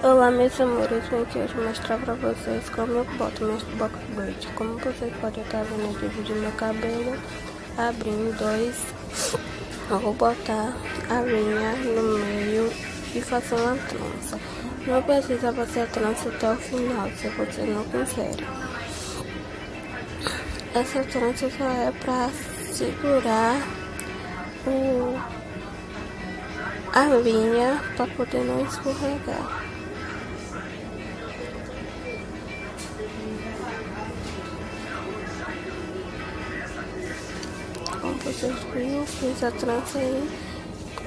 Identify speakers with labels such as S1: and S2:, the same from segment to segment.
S1: Olá, meus amores, vim aqui hoje mostrar pra vocês como eu boto meus box braid. Como vocês podem estar vendo, eu dividi meu cabelo abrindo dois. Eu vou botar a linha no meio e fazer uma trança. Não precisa fazer a trança até o final, se você não quiser. Essa trança só é pra segurar a linha para poder não escorregar. Como vocês viram, fiz a trança aí,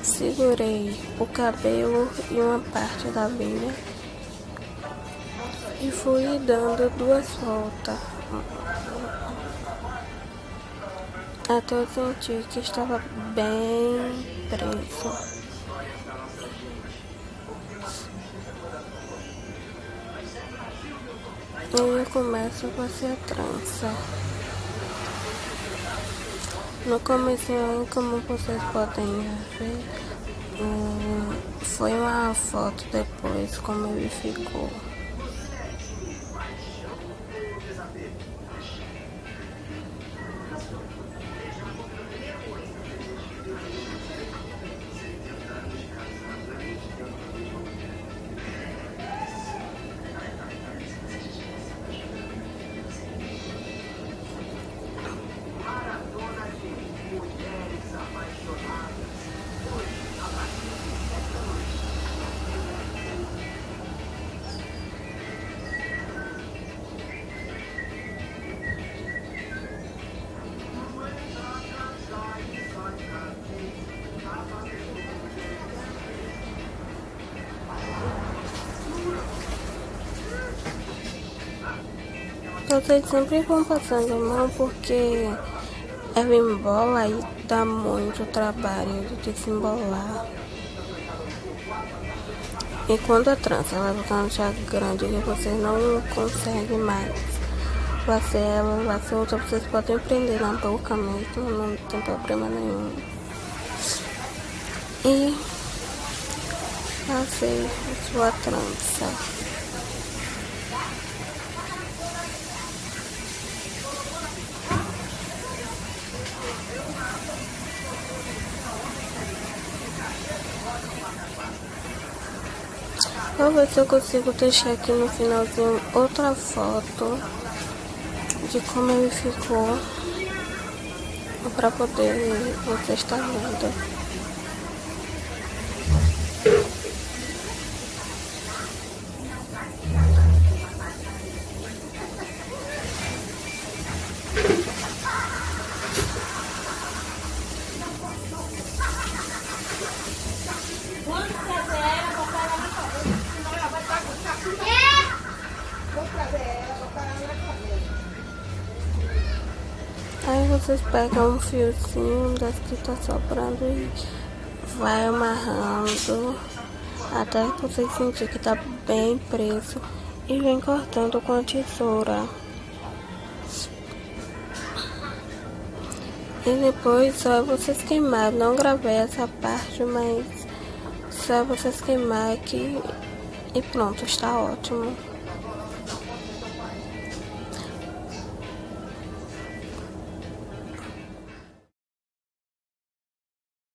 S1: segurei o cabelo e uma parte da linha e fui dando duas voltas até eu sentir que estava bem preso. E eu começo a fazer a trança. No começo, como vocês podem ver, foi uma foto depois como ele ficou. Vocês sempre vão passando a mão porque ela embola e dá muito trabalho de desembolar. E quando a trança vai ficando já grande e você não consegue mais fazer ela, vai ser outra, vocês podem prender na boca mesmo, não tem problema nenhum. E fazer a sua trança. Vou ver se eu consigo deixar aqui no finalzinho outra foto de como ele ficou para poder você estar vendo. Aí vocês pegam um fiozinho das que tá sobrando e vai amarrando até vocês sentirem que tá bem preso e vem cortando com a tesoura. E depois só vocês queimar, não gravei essa parte, mas só vocês queimar aqui e pronto, está ótimo.